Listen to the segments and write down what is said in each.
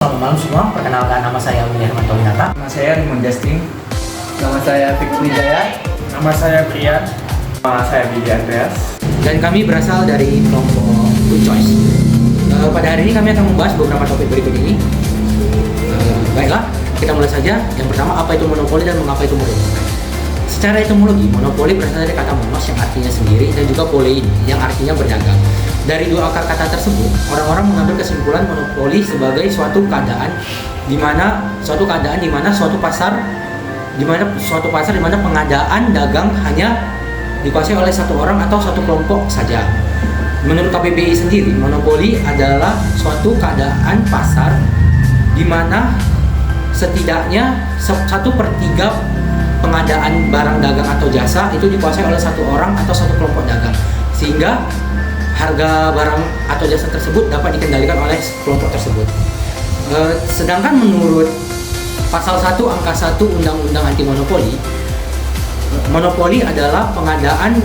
selamat malam semua. Perkenalkan, nama saya Willy Hermanto Winata. Nama saya Rimon Justin. Nama saya Fikri Jaya. Nama saya Brian. Nama saya Billy Andreas. Dan kami berasal dari kelompok Good Choice. Pada hari ini kami akan membahas beberapa topik berikut ini. Baiklah, kita mulai saja. Yang pertama, apa itu monopoli dan mengapa itu merugi? Secara etimologi, monopoli berasal dari kata monos yang artinya sendiri dan juga polein yang artinya berdagang. Dari dua akar kata tersebut, orang-orang mengambil kesimpulan monopoli sebagai suatu keadaan di mana suatu pasar di mana pengadaan dagang hanya dikuasai oleh satu orang atau satu kelompok saja. Menurut KBBI sendiri, monopoli adalah suatu keadaan pasar di mana setidaknya 1/3 pengadaan barang dagang atau jasa itu dikuasai oleh satu orang atau satu kelompok dagang, sehingga harga barang atau jasa tersebut dapat dikendalikan oleh kelompok tersebut. Sedangkan menurut Pasal 1 Angka 1 Undang-Undang Anti Monopoli, monopoli adalah pengadaan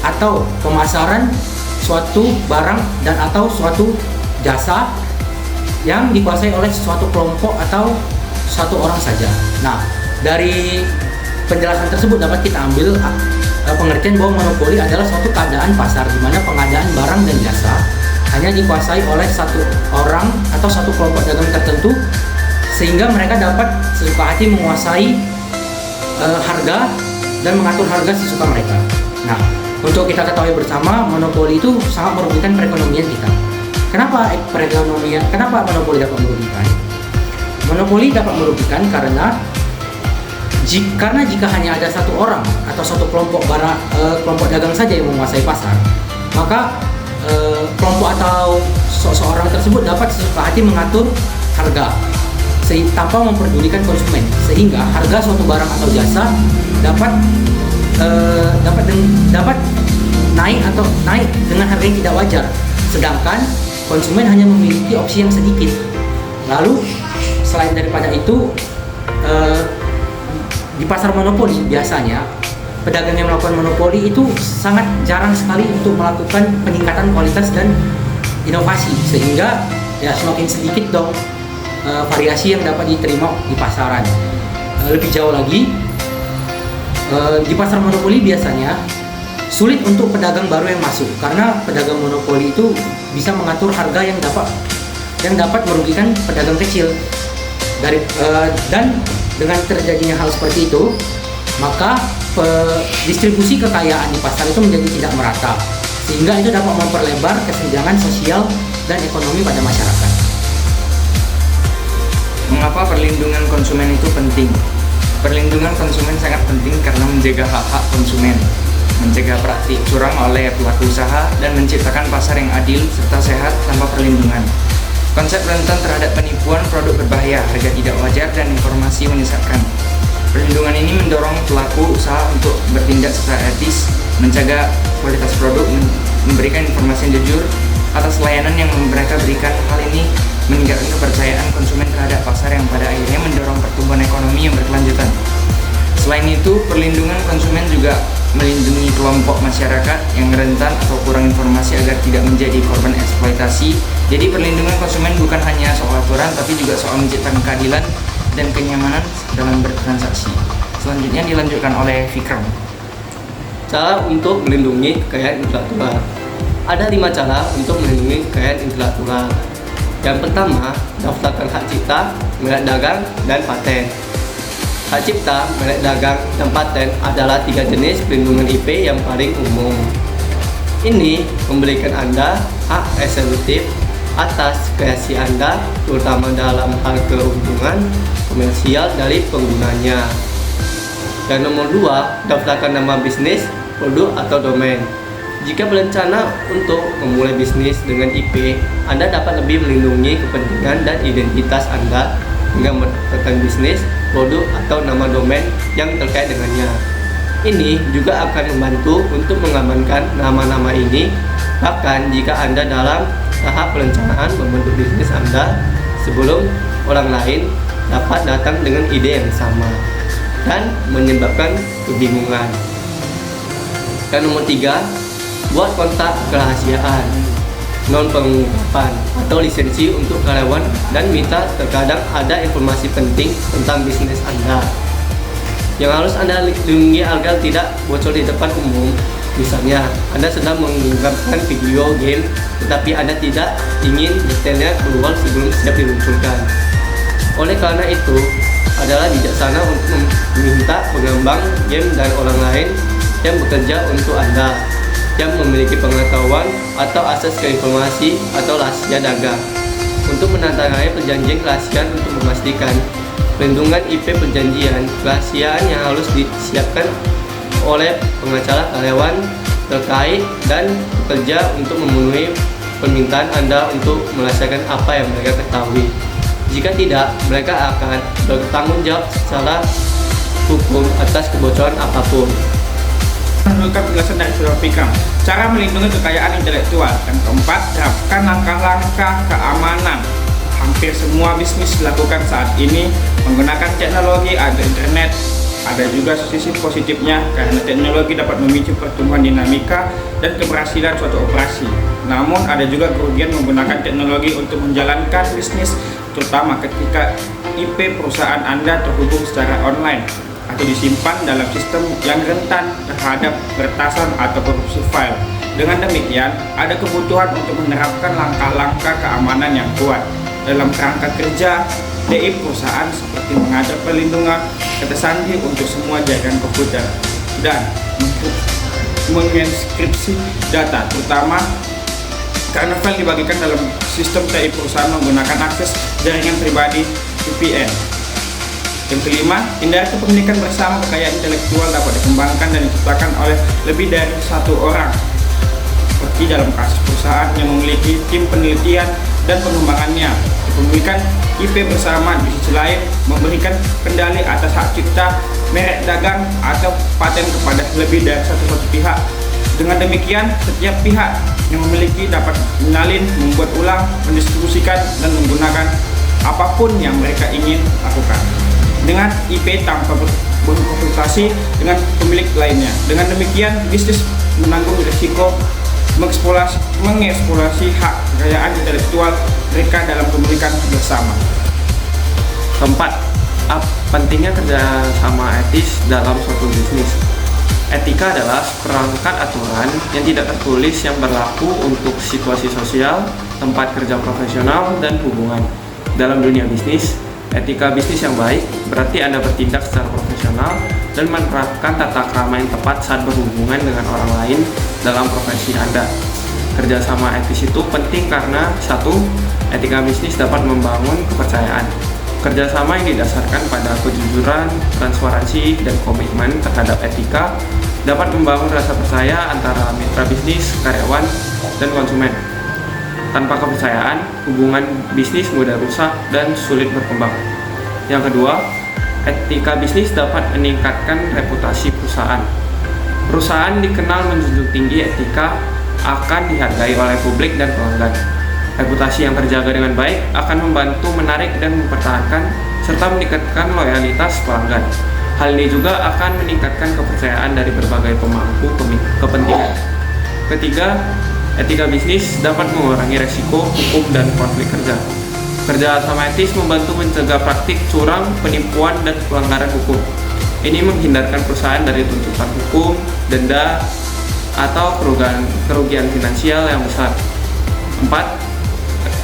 atau pemasaran suatu barang dan atau suatu jasa yang dikuasai oleh suatu kelompok atau satu orang saja. Nah, dari penjelasan tersebut dapat kita ambil pengertian bahwa monopoli adalah suatu keadaan pasar di mana pengadaan barang dan jasa hanya dikuasai oleh satu orang atau satu kelompok dagang tertentu, sehingga mereka dapat sesuka hati menguasai harga dan mengatur harga sesuka mereka. Nah, untuk kita ketahui bersama, monopoli itu sangat merugikan perekonomian kita. Kenapa monopoli dapat merugikan? Monopoli dapat merugikan karena jika hanya ada satu orang atau satu kelompok dagang saja yang menguasai pasar, maka kelompok atau seseorang tersebut dapat sesuka hati mengatur harga tanpa memperdulikan konsumen, sehingga harga suatu barang atau jasa dapat naik dengan harga yang tidak wajar, sedangkan konsumen hanya memiliki opsi yang sedikit. Lalu selain daripada itu, di pasar monopoli biasanya pedagang yang melakukan monopoli itu sangat jarang sekali untuk melakukan peningkatan kualitas dan inovasi, sehingga ya semakin sedikit dong variasi yang dapat diterima di pasaran. Lebih jauh lagi, di pasar monopoli biasanya sulit untuk pedagang baru yang masuk, karena pedagang monopoli itu bisa mengatur harga yang dapat merugikan pedagang kecil. Dan dengan terjadinya hal seperti itu, maka distribusi kekayaan di pasar itu menjadi tidak merata, sehingga itu dapat memperlebar kesenjangan sosial dan ekonomi pada masyarakat. Mengapa perlindungan konsumen itu penting? Perlindungan konsumen sangat penting karena menjaga hak-hak konsumen, mencegah praktik curang oleh pelaku usaha, dan menciptakan pasar yang adil serta sehat tanpa perlindungan. Konsep rentan terhadap penipuan produk berbahaya, harga tidak wajar, dan informasi menyesatkan. Perlindungan ini mendorong pelaku usaha untuk bertindak secara etis, menjaga kualitas produk, memberikan informasi yang jujur atas layanan yang mereka berikan. Hal ini meningkatkan kepercayaan konsumen terhadap pasar yang pada akhirnya mendorong pertumbuhan ekonomi yang berkelanjutan. Selain itu, perlindungan konsumen juga melindungi kelompok masyarakat yang rentan atau kurang informasi agar tidak menjadi korban eksploitasi. Jadi perlindungan konsumen bukan hanya soal aturan, tapi juga soal menciptakan keadilan dan kenyamanan dalam bertransaksi. Selanjutnya dilanjutkan oleh Fikram. Cara untuk melindungi kekayaan intelektual. Ada 5 cara untuk melindungi kekayaan intelektual. Yang pertama, daftarkan hak cipta, merek dagang, dan paten. Hak cipta, merek dagang, dan paten adalah 3 jenis pelindungan IP yang paling umum. Ini memberikan Anda hak eksekutif atas kreasi Anda, terutama dalam hal keuntungan komersial dari penggunanya. Dan nomor 2, daftarkan nama bisnis, produk, atau domain. Jika berencana untuk memulai bisnis dengan IP, Anda dapat lebih melindungi kepentingan dan identitas Anda dengan mendaftarkan bisnis, produk, atau nama domain yang terkait dengannya. Ini juga akan membantu untuk mengamankan nama-nama ini, bahkan jika Anda dalam tahap perencanaan membentuk bisnis Anda sebelum orang lain dapat datang dengan ide yang sama dan menyebabkan kebingungan. Dan nomor 3, buat kontak kerahasiaan. non-pengungkapan atau lisensi untuk karyawan, dan minta terkadang ada informasi penting tentang bisnis Anda yang harus Anda lindungi agar tidak bocor di depan umum. Misalnya, Anda sedang menggabungkan video game, tetapi Anda tidak ingin detailnya keluar sebelum siap diluncurkan. Oleh karena itu, adalah bijaksana untuk meminta pengembang game dan orang lain yang bekerja untuk Anda, yang memiliki pengetahuan atau akses ke informasi atau rahasia dagang, untuk menandatangani perjanjian kerahasiaan untuk memastikan perlindungan IP perjanjian kerahasiaan yang harus disiapkan oleh pengacara karyawan terkait dan bekerja untuk memenuhi permintaan Anda untuk merasakan apa yang mereka ketahui. Jika tidak, mereka akan bertanggung jawab secara hukum atas kebocoran apapun. Menurunkan penjelasan dari Saudara Fikram, cara melindungi kekayaan intelektual. Dan keempat, terapkan langkah-langkah keamanan. Hampir semua bisnis dilakukan saat ini menggunakan teknologi atau internet. Ada juga sisi positifnya karena teknologi dapat memicu pertumbuhan dinamika dan keberhasilan suatu operasi. Namun ada juga kerugian menggunakan teknologi untuk menjalankan bisnis, terutama ketika IP perusahaan Anda terhubung secara online atau disimpan dalam sistem yang rentan terhadap peretasan atau korupsi file. Dengan demikian, ada kebutuhan untuk menerapkan langkah-langkah keamanan yang kuat dalam kerangka kerja DI perusahaan, seperti mengatur perlindungan kata sandi untuk semua jaringan komputer dan menginskripsi data, terutama karena file dibagikan dalam sistem TI perusahaan menggunakan akses jaringan pribadi VPN. Yang kelima, hindari kepemilikan bersama. Kekayaan intelektual dapat dikembangkan dan diciptakan oleh lebih dari satu orang, seperti dalam kasus perusahaan yang memiliki tim penelitian dan pengembangannya. Kepemilikan IP bersama di sisi lain memberikan kendali atas hak cipta, merek dagang, atau paten kepada lebih dari satu pihak. Dengan demikian, setiap pihak yang memiliki dapat menyalin, membuat ulang, mendistribusikan, dan menggunakan apapun yang mereka ingin lakukan dengan IP tanpa berkonsultasi dengan pemilik lainnya. Dengan demikian, bisnis menanggung risiko mengeksplorasi hak kekayaan intelektual mereka dalam pemilikan bersama. Keempat, pentingnya kerjasama etis dalam suatu bisnis. Etika adalah perangkat aturan yang tidak tertulis yang berlaku untuk situasi sosial, tempat kerja profesional, dan hubungan. Dalam dunia bisnis, etika bisnis yang baik berarti Anda bertindak secara profesional dan menerapkan tata krama yang tepat saat berhubungan dengan orang lain dalam profesi Anda. Kerjasama etis itu penting karena satu, etika bisnis dapat membangun kepercayaan. Kerjasama yang didasarkan pada kejujuran, transparansi, dan komitmen terhadap etika dapat membangun rasa percaya antara mitra bisnis, karyawan, dan konsumen. Tanpa kepercayaan, hubungan bisnis mudah rusak dan sulit berkembang. Yang kedua, etika bisnis dapat meningkatkan reputasi perusahaan. Perusahaan dikenal menjunjung tinggi etika, akan dihargai oleh publik dan pelanggan. Reputasi yang terjaga dengan baik akan membantu menarik dan mempertahankan serta meningkatkan loyalitas pelanggan. Hal ini juga akan meningkatkan kepercayaan dari berbagai pemangku kepentingan. Ketiga, etika bisnis dapat mengurangi resiko hukum dan konflik kerja. Kerjasama etis membantu mencegah praktik curang, penipuan, dan pelanggaran hukum. Ini menghindarkan perusahaan dari tuntutan hukum, denda, atau kerugian finansial yang besar. 4.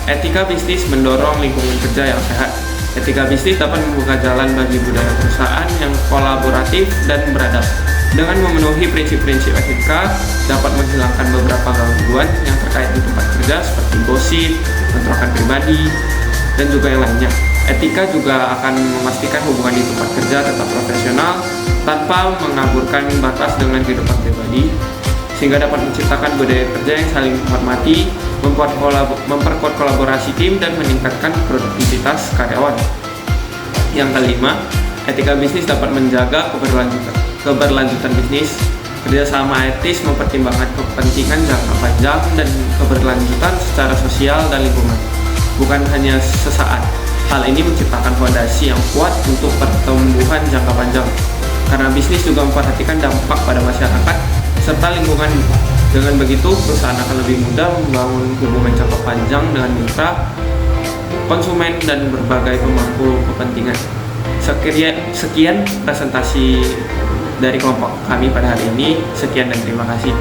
Etika bisnis mendorong lingkungan kerja yang sehat. Etika bisnis dapat membuka jalan bagi budaya perusahaan yang kolaboratif dan beradab. Dengan memenuhi prinsip-prinsip etika, dapat menghilangkan beberapa gangguan yang terkait di tempat kerja seperti gosip, bentrokan pribadi, dan juga yang lainnya. Etika juga akan memastikan hubungan di tempat kerja tetap profesional tanpa mengaburkan batas dengan kehidupan pribadi, sehingga dapat menciptakan budaya kerja yang saling menghormati, memperkuat kolaborasi tim, dan meningkatkan produktivitas karyawan. Yang kelima, etika bisnis dapat menjaga keberlanjutan bisnis. Kerjasama etis mempertimbangkan kepentingan jangka panjang dan keberlanjutan secara sosial dan lingkungan, bukan hanya sesaat. Hal ini menciptakan fondasi yang kuat untuk pertumbuhan jangka panjang, karena bisnis juga memperhatikan dampak pada masyarakat serta lingkungan Dengan begitu, perusahaan akan lebih mudah membangun hubungan jangka panjang dengan mitra, konsumen, dan berbagai pemangku kepentingan. Sekian presentasi dari kelompok kami pada hari ini. Sekian dan terima kasih.